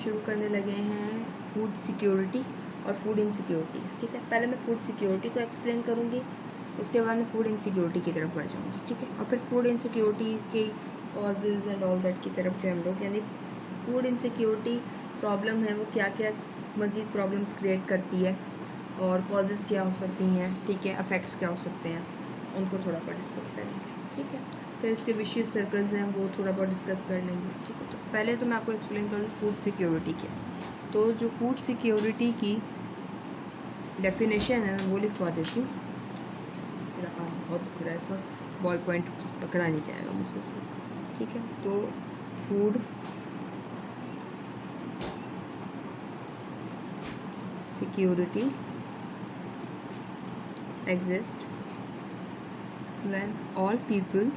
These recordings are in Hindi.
शुरू करने लगे हैं फूड सिक्योरिटी और फूड इनसिक्योरिटी। ठीक है, पहले मैं फूड सिक्योरिटी को एक्सप्लेन करूँगी, उसके बाद मैं फूड इनसिक्योरिटी की तरफ बढ़ जाऊँगी। ठीक है, और फिर फूड इनसिक्योरिटी के कॉजेज़ एंड ऑल दैट की तरफ जो हम लोग, यानी फूड इनसिक्योरिटी प्रॉब्लम है वो क्या क्या मज़ीद प्रॉब्लम्स क्रिएट करती है और कॉजेज़ क्या हो सकती हैं, ठीक है, अफेक्ट्स क्या हो सकते हैं, उनको थोड़ा बहुत डिस्कस करेंगे। ठीक है, फिर इसके विशियस सर्कल्स हैं वो थोड़ा बहुत डिस्कस कर लेंगे। ठीक है, तो पहले तो मैं आपको एक्सप्लेन करूँ फूड सिक्योरिटी के। तो जो फूड सिक्योरिटी की डेफिनेशन है मैं वो लिखवा देती हूँ। मेरा हाथ बहुत दुख रहा है इस वक्त, बॉल पॉइंट पकड़ा नहीं जाएगा मुझसे इस वक्त। ठीक है, तो food security exist when all people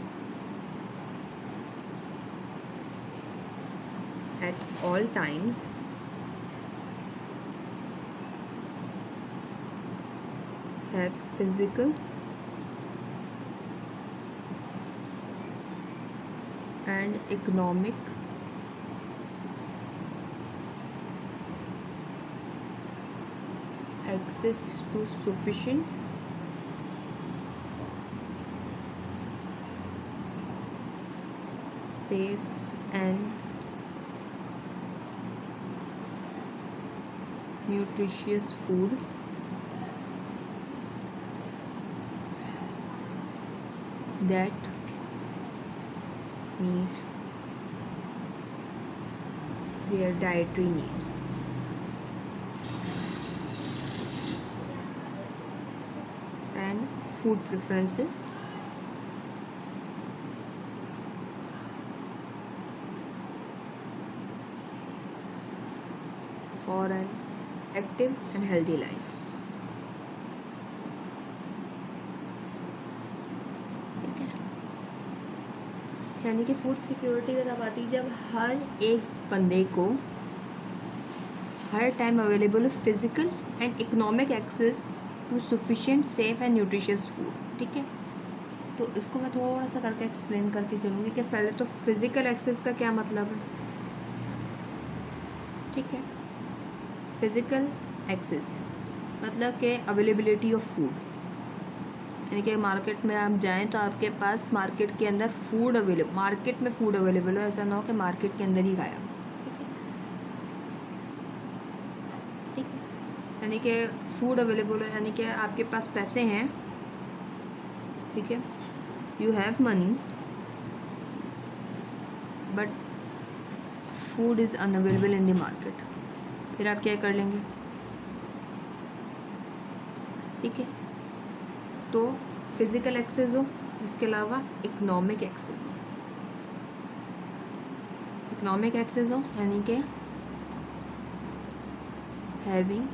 at all times have physical and economic access to sufficient safe and nutritious food that meet their dietary needs. And food preferences for an active and healthy life. ठीक है, यानी कि फूड सिक्योरिटी तब आती है जब हर एक बंदे को हर time available physical and economic access to sufficient safe and nutritious food. ठीक है, तो इसको मैं थोड़ा सा करके एक्सप्लेन करती चलूँगी कि पहले तो फिज़िकल एक्सेस का क्या मतलब है। ठीक है, फिज़िकल एक्सेस मतलब कि अवेलेबिलिटी ऑफ फूड, यानी कि मार्केट में आप जाएं तो आपके पास मार्केट के अंदर फूड अवेलेबल, मार्केट में फूड अवेलेबल हो, ऐसा ना हो कि मार्केट के अंदर ही गायब। ठीक है, यानी कि फूड अवेलेबल हो, यानी कि आपके पास पैसे हैं। ठीक है, you have money but food is unavailable in the market, फिर आप क्या कर लेंगे। ठीक है, तो फिज़िकल एक्सेस हो, इसके अलावा इकोनॉमिक एक्सेस हो। इकोनॉमिक एक्सेस हो यानी कि having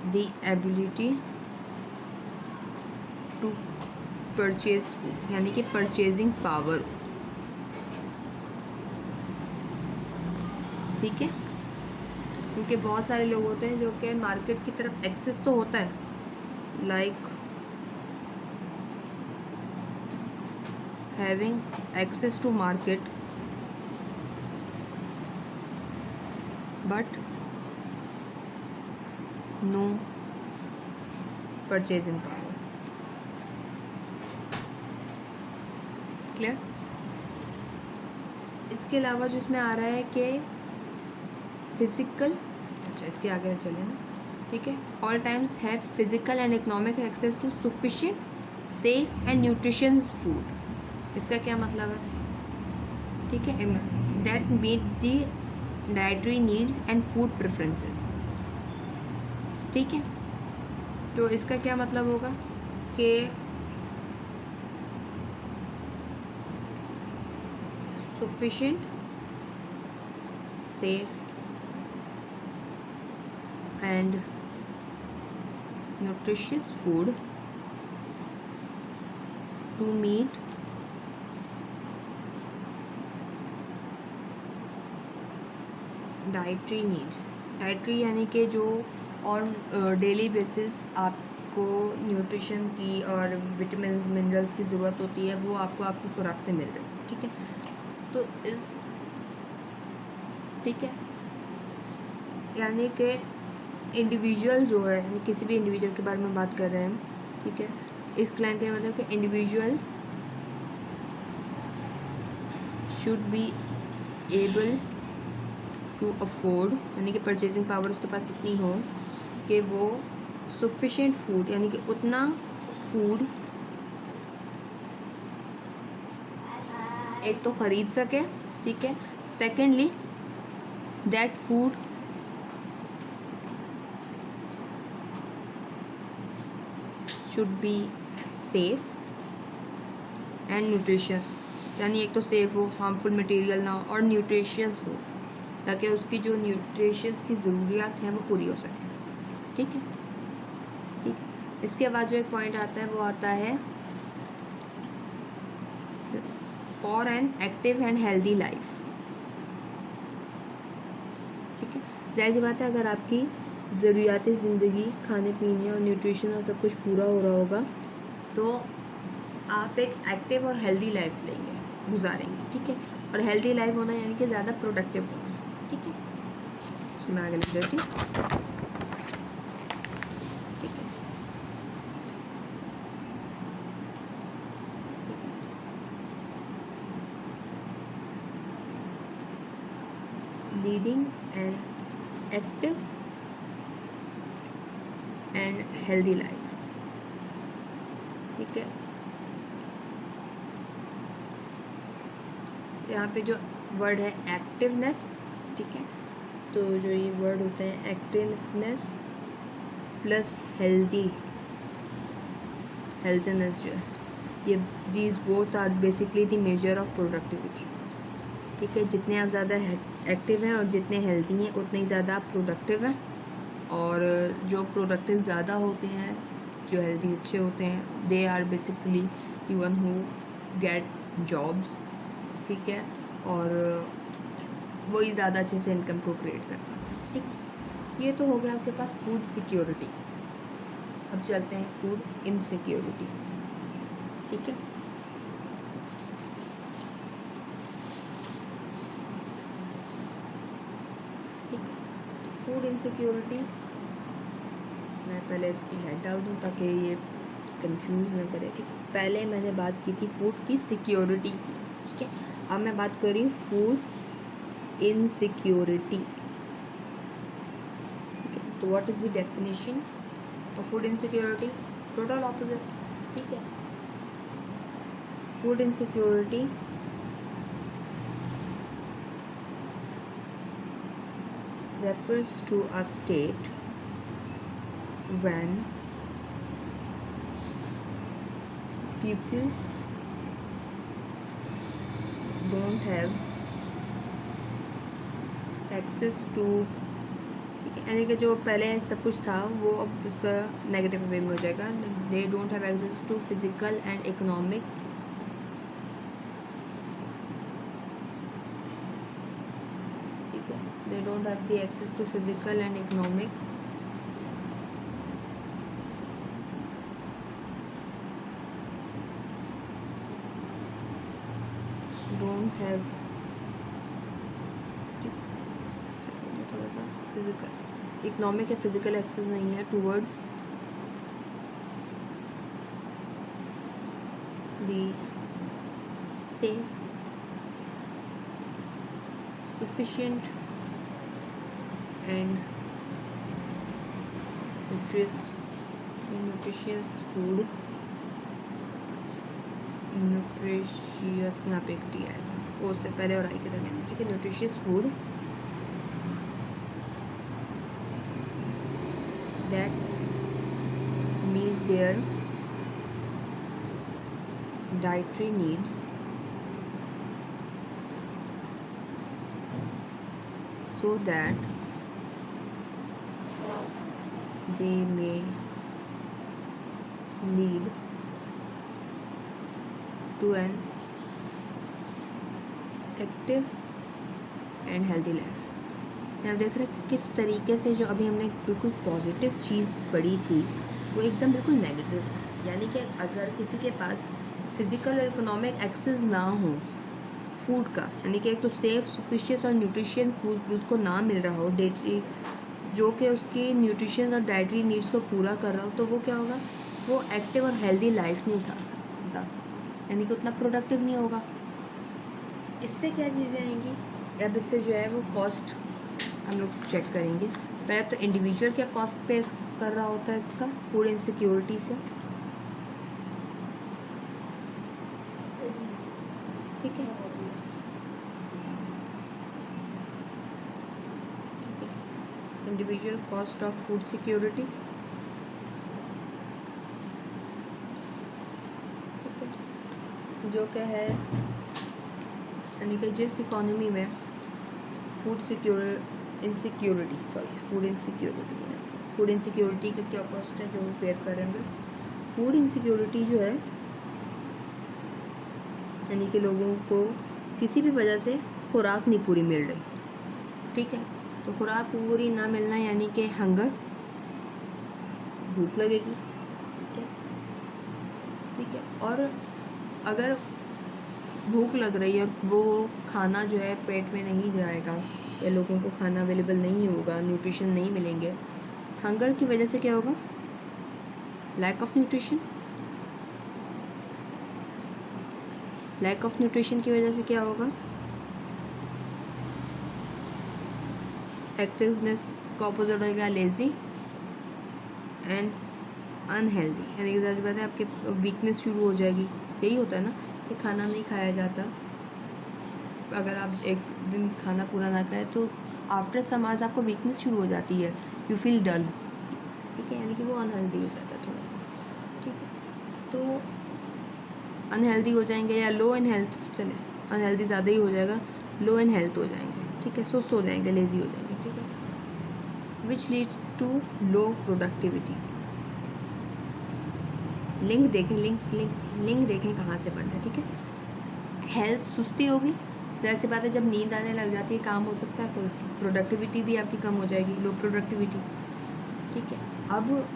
the ability to purchase food, यानी कि परचेजिंग पावर। ठीक है, क्योंकि बहुत सारे लोग होते हैं जो कि मार्केट की तरफ एक्सेस तो होता है, like having access to market but no purchasing power. Clear. इसके अलावा जो इसमें आ रहा है कि फिजिकल, अच्छा इसके आगे चले ना। ठीक है, all times have physical and economic access to sufficient safe and nutritious food. इसका क्या मतलब है। ठीक है, that meet the dietary needs and food preferences. ठीक है, तो इसका क्या मतलब होगा कि sufficient, safe and nutritious food to meet dietary needs. Dietary यानी कि जो और डेली बेसिस आपको न्यूट्रिशन की और विटामिन मिनरल्स की ज़रूरत होती है वो आपको आपकी खुराक से मिल रही है। ठीक है, तो ठीक है, यानी कि इंडिविजुअल जो है, यानी किसी भी इंडिविजुअल के बारे में बात कर रहे हैं हम, ठीक है। इस लाइन का मतलब कि individual should be able to afford, यानी कि परचेजिंग पावर उसके पास इतनी हो कि वो सफिशेंट फूड, यानी कि उतना फूड एक तो ख़रीद सके, ठीक है। Secondly that food should be safe and nutritious, यानी एक तो सेफ हो, हार्मफुल मटेरियल ना हो, और न्यूट्रिशियस हो, ताकि उसकी जो न्यूट्रिशियस की ज़रूरियात हैं वो पूरी हो सके, ठीक है। ठीक है, इसके बाद जो एक पॉइंट आता है वो आता है for an active and healthy life, ठीक है। जाहिर सी बात है, अगर आपकी ज़रूरियात ज़िंदगी, खाने पीने और न्यूट्रिशन और सब कुछ पूरा हो रहा होगा तो आप एक एक्टिव और हेल्दी लाइफ लेंगे, गुजारेंगे, ठीक है। और हेल्दी लाइफ होना यानी कि ज़्यादा प्रोडक्टिव होना, ठीक है। उसमें आगे लिख देती हूँ, ठीक है। Leading an active and healthy life, ठीक है। यहाँ पे जो वर्ड है एक्टिवनेस, ठीक है, तो जो ये वर्ड होते हैं एक्टिवनेस प्लस हेल्थीनेस जो है, ये these both are basically the major of productivity, ठीक है। जितने आप ज़्यादा एक्टिव हैं और जितने हेल्दी हैं उतने ही ज़्यादा आप प्रोडक्टिव हैं, और जो प्रोडक्टिव ज़्यादा होते हैं, जो हेल्दी अच्छे होते हैं, they are basically the one who get jobs, ठीक है, और वही ज़्यादा अच्छे से इनकम को क्रिएट कर पाते हैं, ठीक। ये तो हो गया आपके पास फूड सिक्योरिटी। अब चलते हैं फूड इनसिक्योरिटी, ठीक है। ठीक है, फूड इनसिक्योरिटी, मैं पहले इसकी हेड डाल दूँ ताकि ये कंफ्यूज ना करे, ठीक है। पहले मैंने बात की थी फूड की सिक्योरिटी की, ठीक है। अब मैं बात कर रही हूँ फूड इनसिक्योरिटी, ठीक है। तो what is the definition of food insecurity? Total opposite, ठीक है। Food insecurity refers to a state when people don't have access to, यानी कि जो पहले सब कुछ था वो अब इसका नेगेटिव वे में हो जाएगा। They don't have access to physical and economic, ठीक है। They don't have the access to physical and economic don't have physical, economic या फिजिकल एक्सेस नहीं है towards the safe, sufficient and nutritious food, nutritious यहाँ पे एक टी आएगा, ओ से पहले और आई के दरमियान, ठीक है। Nutritious food that meet their dietary needs so that they may lead to an active and healthy life। आप देख रहे हैं किस तरीके से जो अभी हमने बिल्कुल पॉजिटिव चीज़ पढ़ी थी वो एकदम बिल्कुल नेगेटिव है। यानी कि अगर किसी के पास फिज़िकल और इकोनॉमिक एक्सेस ना हो फूड का, यानी कि एक तो सेफ, सफिशियंट और न्यूट्रिशियन फूड उसको ना मिल रहा हो, डेटरी जो कि उसकी न्यूट्रिशन और डाइटरी नीड्स को पूरा कर रहा हो, तो वो क्या होगा, वो एक्टिव और हेल्दी लाइफ नहीं गुजार सकता, यानी कि उतना प्रोडक्टिव नहीं होगा। इससे क्या चीज़ें आएंगी, अब इससे जो है वो कॉस्ट हम लोग चेक करेंगे। पहले तो इंडिविजुअल क्या कॉस्ट पे कर रहा होता है इसका, फूड इनसिक्योरिटी से, ठीक है। Individual cost of food security, ठीक है, जो क्या है, यानी कि जिस इकोनॉमी में फूड इनसिक्योरिटी का क्या कॉस्ट है जो वो पेयर करेंगे। फूड इनसिक्योरिटी जो है, यानी कि लोगों को किसी भी वजह से खुराक नहीं पूरी मिल रही, ठीक है, तो खुराक पूरी ना मिलना यानी कि हंगर, भूख लगेगी, ठीक है, ठीक है। और अगर भूख लग रही है और वो खाना जो है पेट में नहीं जाएगा या लोगों को खाना अवेलेबल नहीं होगा, न्यूट्रिशन नहीं मिलेंगे, हंगर की वजह से क्या होगा, lack of nutrition, lack of nutrition की वजह से क्या होगा, एक्टिवनेस का ऑपोजिट होगा लेजी एंड अनहेल्दी, यानी कि ज़्यादा बात है आपके वीकनेस शुरू हो जाएगी। यही होता है ना कि खाना नहीं खाया जाता, अगर आप एक दिन खाना पूरा ना खाए तो आफ्टर सम आवर्स आपको वीकनेस शुरू हो जाती है, यू फील डल, ठीक है, यानी कि वो अनहेल्दी हो जाता है थोड़ा सा, ठीक है। तो अनहेल्दी हो जाएंगे या लो इन हेल्थ, चले अनहेल्दी ज़्यादा ही हो जाएगा, लो इन हेल्थ हो जाएंगे, ठीक है, सुस्त हो जाएंगे, लेज़ी हो जाएंगे, ठीक है, which lead to low productivity. Link देखें, लिंक देखें कहाँ से बढ़ रहा है, ठीक है। हेल्थ सुस्ती होगी, जैसी बात है, जब नींद आने लग जाती है काम हो सकता है, प्रोडक्टिविटी भी आपकी कम हो जाएगी, लो प्रोडक्टिविटी, ठीक है। अब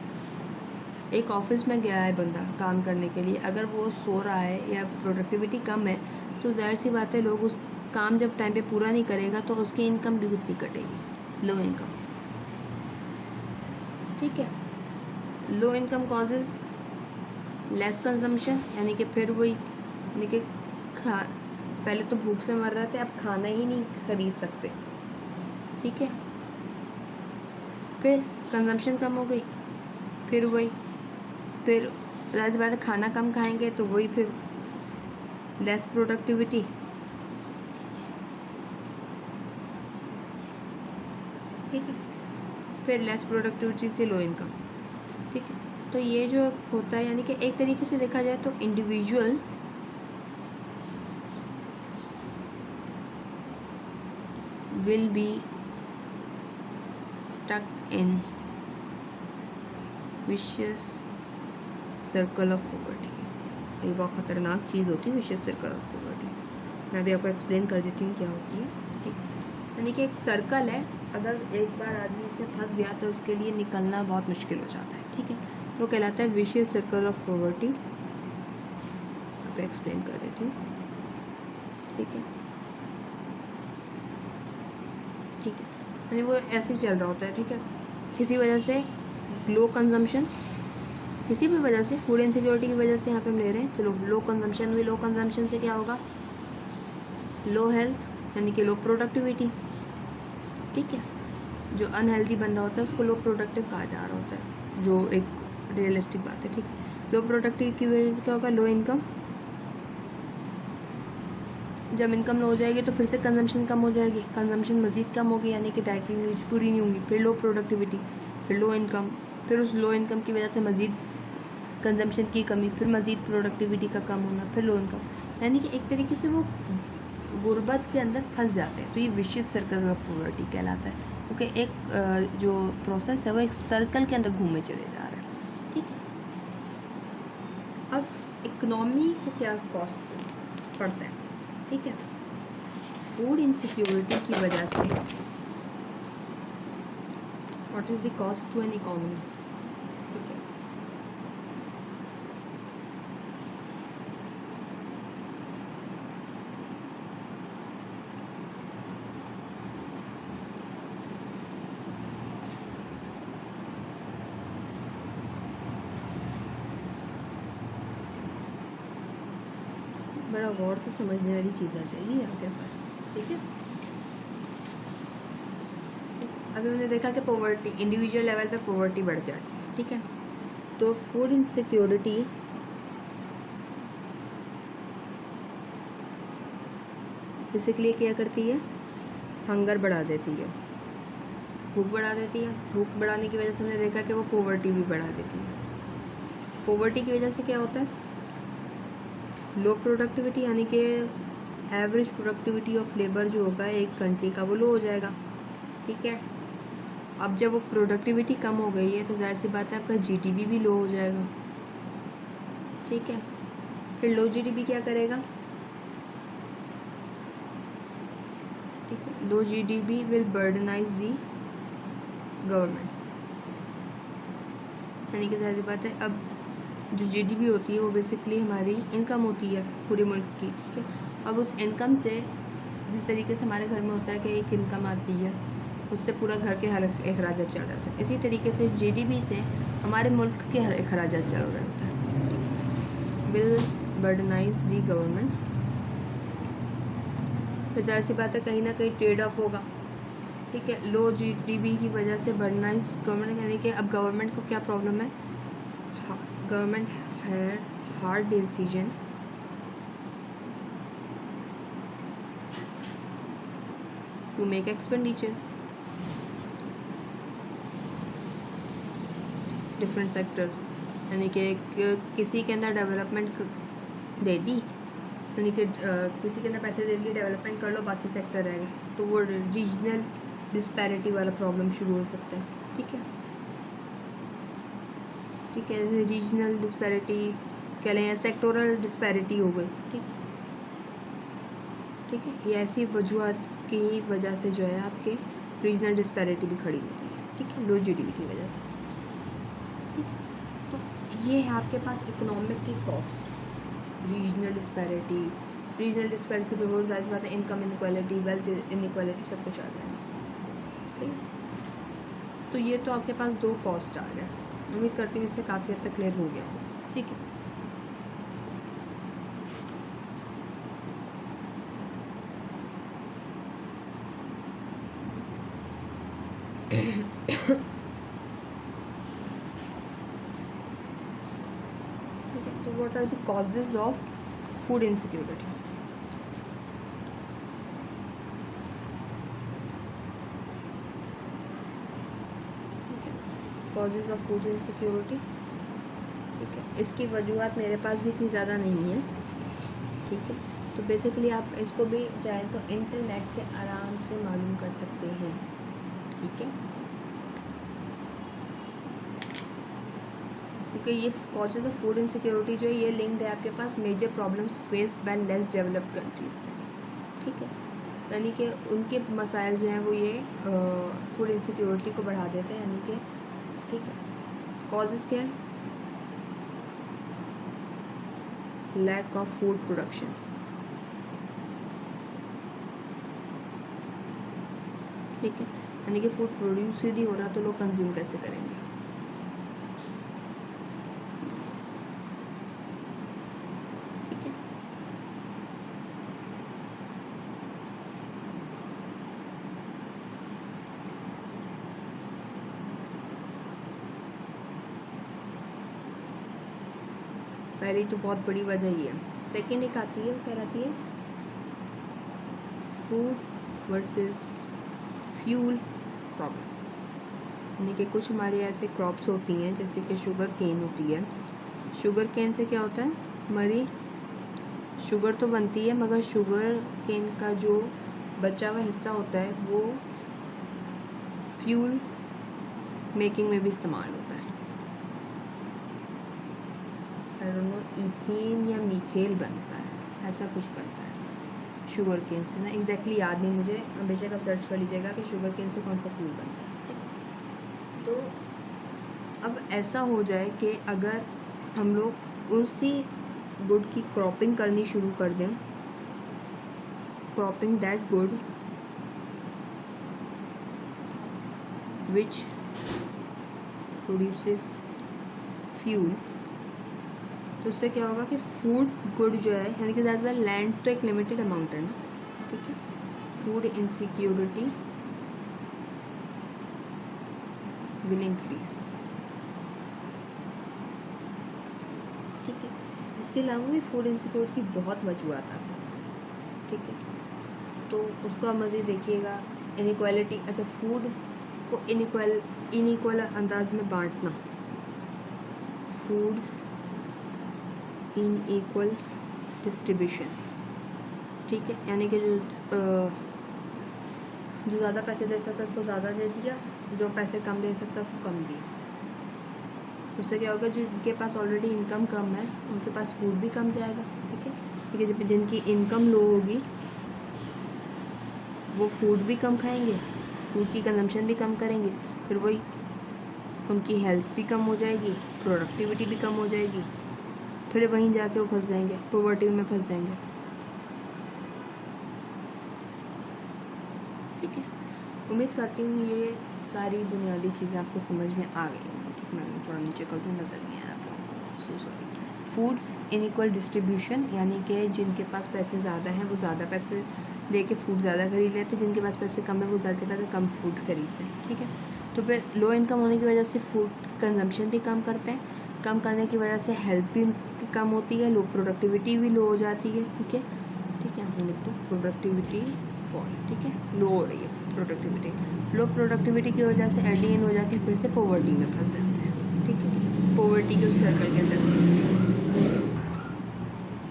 एक ऑफिस में गया है बंदा काम करने के लिए, अगर वो सो रहा है या प्रोडक्टिविटी कम है, तो जाहिर सी बात है लोग उस काम जब टाइम पे पूरा नहीं करेगा तो उसकी इनकम भी उतनी कटेगी, लो इनकम, ठीक है। Low income causes less consumption, यानी कि फिर वही, यानी कि पहले तो भूख से मर रहे थे, अब खाना ही नहीं खरीद सकते, ठीक है। फिर कंजम्पशन कम हो गई, फिर वही, फिर ज़ाहिर बात है खाना कम खाएंगे तो वही फिर लेस प्रोडक्टिविटी, ठीक है, फिर लेस प्रोडक्टिविटी से लो इनकम, ठीक है। तो ये जो होता है, यानी कि एक तरीके से देखा जाए तो individual will be stuck in vicious circle of poverty. ये बहुत ख़तरनाक चीज़ होती है विशियस सर्कल ऑफ पॉवर्टी, मैं भी आपको एक्सप्लेन कर देती हूँ क्या होती है, ठीक, यानी कि एक सर्कल है, अगर एक बार आदमी इसमें फंस गया तो उसके लिए निकलना बहुत मुश्किल हो जाता है, ठीक है, वो कहलाता है विशियस सर्कल ऑफ पॉवर्टी। तो एक्सप्लेन कर देती हूँ, ठीक है, ठीक है, यानी वो ऐसे ही चल रहा होता है, ठीक है, किसी वजह से लो कंजम्पशन, किसी भी वजह से फूड इनसिक्योरिटी की वजह से यहाँ पे हम ले रहे हैं, चलो लो कंजम्पशन हुई, लो कंजम्पशन से क्या होगा, लो हेल्थ, यानी कि लो प्रोडक्टिविटी, ठीक है, जो अनहेल्दी बंदा होता है उसको लो प्रोडक्टिव कहा जा रहा होता है, जो एक रियलिस्टिक बात है, ठीक है। लो प्रोडक्टिव की वजह से क्या होगा, लो इनकम, जब इनकम लो हो जाएगी तो फिर से कंजम्पशन कम हो जाएगी, कंजम्पशन मज़ीद कम होगी, यानी कि डाइटरी नीड्स पूरी नहीं होंगी, फिर लो प्रोडक्टिविटी, फिर लो इनकम, फिर उस लो इनकम की वजह से मज़ीद कंजम्पशन की कमी, फिर मज़ीद प्रोडक्टिविटी का कम होना, फिर लो इनकम, यानी कि एक तरीके से वो गुर्बत के अंदर फंस जाते हैं। तो ये विशियस सर्कल ऑफ पॉवर्टी कहलाता है, क्योंकि एक जो प्रोसेस है वो एक सर्कल के अंदर घूमे चले जा रहा है, ठीक है। अब इकोनॉमी को क्या कॉस्ट पड़ता है, ठीक है, फूड इनसिक्योरिटी की वजह से what is the cost to an economy, ठीक है। बड़ा गौर से समझने वाली चीज़ आ जाएगी आपके पास, ठीक है। अभी हमने देखा कि पॉवर्टी इंडिविजुअल लेवल पे पॉवर्टी बढ़ जाती है, ठीक है। तो फूड इनसिक्योरिटी बेसिकली क्या करती है, हंगर बढ़ा देती है, भूख बढ़ा देती है। भूख बढ़ाने की वजह से हमने देखा कि वो पॉवर्टी भी बढ़ा देती है। पॉवर्टी की वजह से क्या होता है, लो प्रोडक्टिविटी, यानी कि एवरेज प्रोडक्टिविटी ऑफ लेबर जो होगा एक कंट्री का वो लो हो जाएगा, ठीक है। अब जब वो प्रोडक्टिविटी कम हो गई है तो जाहिर सी बात है आपका जीडीपी भी लो हो जाएगा, ठीक है। फिर लो जीडीपी क्या करेगा, ठीक है, लो जीडीपी विल बर्डनाइज दी गवर्नमेंट, यानी कि जाहिर सी बात है अब जो जीडीपी होती है वो बेसिकली हमारी इनकम होती है पूरे मुल्क की, ठीक है। अब उस इनकम से जिस तरीके से हमारे घर में होता है कि एक इनकम आती है उससे पूरा घर के हर अखराजात चल रहा होता है, इसी तरीके से जीडीपी से हमारे मुल्क के हर अखराजात चल रहा होता है। विल बर्डनाइज दी गवर्नमेंट, फिर जाहिर सी बात है कहीं ना कहीं ट्रेड ऑफ होगा, ठीक है। लो जीडीपी की वजह से बर्डनाइज गवर्नमेंट, यानी कि अब गवर्नमेंट को क्या प्रॉब्लम है, government had hard decision to make expenditure different sectors, यानी कि किसी के अंदर डेवलपमेंट दे दी, यानी कि किसी के अंदर पैसे दे दिए डेवलपमेंट कर लो, बाकी सेक्टर रहेगा, तो वो रीजनल डिस्पैरिटी वाला प्रॉब्लम शुरू हो सकता है, ठीक है, ठीक है। जैसे रीजनल डिस्पैरिटी कह लें या सेक्टोरल डिस्पैरिटी हो गई, ठीक है, ठीक है। ये ऐसी वजूहत की वजह से जो है आपके रीजनल डिस्पैरिटी भी खड़ी होती है, ठीक है, लो जीडीपी की वजह से, ठीक है। तो ये है आपके पास इकोनॉमिक की cost, regional disparity, regional disparity पे बहुत ज़्यादा बात है, इनकम इनक्वालिटी, वेल्थ इनक्वालिटी, सब कुछ आ जाएगा, सही। तो ये तो आपके पास दो कॉस्ट आ गए, उम्मीद करती हूँ इससे काफ़ी हद तक क्लियर हो गया, ठीक है। तो what are the causes of food insecurity, causes of food insecurity, ठीक है। इसकी वजूहत मेरे पास भी इतनी ज़्यादा नहीं है, ठीक है। तो बेसिकली आप इसको भी चाहें तो इंटरनेट से आराम से मालूम कर सकते हैं, ठीक है, क्योंकि ये कॉजेज ऑफ फूड इनसिक्योरिटी जो है ये लिंक्ड है आपके पास major problems faced by less developed countries, ठीक है। यानी कि उनके मसाइल जो हैं वो ये फूड इनसिक्योरिटी को बढ़ा देते हैं, यानी कि, ठीक है। कॉजेज़ क्या है, लैक ऑफ फूड प्रोडक्शन, ठीक है, यानी कि फूड प्रोड्यूस ही नहीं हो रहा तो लोग कंज्यूम कैसे करेंगे, ठीक है। पहली तो बहुत बड़ी वजह ये है। सेकेंड एक आती है, वो क्या रहती है, फूड वर्सेस फ्यूल प्रॉब्लम, यानी कि कुछ हमारे ऐसे क्रॉप्स होती हैं जैसे कि शुगर केन होती है, शुगर केन से क्या होता है, हमारी शुगर तो बनती है मगर शुगर केन का जो बचा हुआ हिस्सा होता है वो फ्यूल मेकिंग में भी इस्तेमाल होता है, आई डोंट नो इथेन या मीथेल बनता है, ऐसा कुछ बनता है शुगर केन से ना, एग्जैक्टली याद नहीं मुझे, बेशक आप सर्च कर लीजिएगा कि शुगर केन से कौन सा फ्यूल बनता है, ठीक है। तो अब ऐसा हो जाए कि अगर हम लोग उसी गुड की क्रॉपिंग करनी शुरू कर दें, cropping that good which produces fuel, तो उससे क्या होगा कि फूड गुड जो है, यानी कि ज़्यादा लैंड तो एक लिमिटेड अमाउंट है ना, ठीक है। फूड इनसिक्योरिटी विल इंक्रीज, ठीक है। इसके अलावा भी फूड इनसिक्योरिटी की बहुत वजूहत आ सकती है, ठीक है। तो उसको आप मज़ीद देखिएगा। इनइक्वालिटी, अच्छा, फूड को इनइक्वल अंदाज में बांटना, फूड्स इन इक्वल डिस्ट्रीब्यूशन, ठीक है। यानी कि जो ज़्यादा पैसे दे सकता है उसको ज़्यादा दे दिया, जो पैसे कम दे सकता है उसको कम दिया। उससे क्या होगा, जिनके पास ऑलरेडी इनकम कम है उनके पास फूड भी कम जाएगा, ठीक है। ठीक है, जब जिनकी इनकम लो होगी वो फूड भी कम खाएंगे, फूड की कंजम्पशन भी कम करेंगे, फिर वही उनकी हेल्थ भी कम हो जाएगी, प्रोडक्टिविटी भी कम हो जाएगी, फिर वहीं जाके वो फंस जाएंगे, पॉवर्टी में फंस जाएंगे, ठीक है। उम्मीद करती हूँ ये सारी बुनियादी चीज़ें आपको समझ में आ गई होंगी, ठीक है। मैं थोड़ा नीचे कर दूँ, नज़र नहीं आया आप लोगों को, so sorry. Foods inequal distribution, यानी कि जिनके पास पैसे ज़्यादा हैं वो ज़्यादा पैसे दे के फूड ज़्यादा खरीद लेते हैं, जिनके पास पैसे कम है वो ज़्यादा कम फूड खरीदते हैं, ठीक है। तो फिर लो इनकम होने की वजह से फूड कंजम्पशन भी कम करते हैं, कम करने की वजह से हेल्थ भी उनकी कम होती है, लो प्रोडक्टिविटी भी लो हो जाती है, ठीक है। ठीक है, मैं लिख दूँ प्रोडक्टिविटी फॉल, ठीक है, लो हो रही है प्रोडक्टिविटी। लो प्रोडक्टिविटी की वजह से एडिंग हो जाती है, फिर से पॉवर्टी में फंस जाते हैं, ठीक है, पॉवर्टी के सर्कल के अंदर।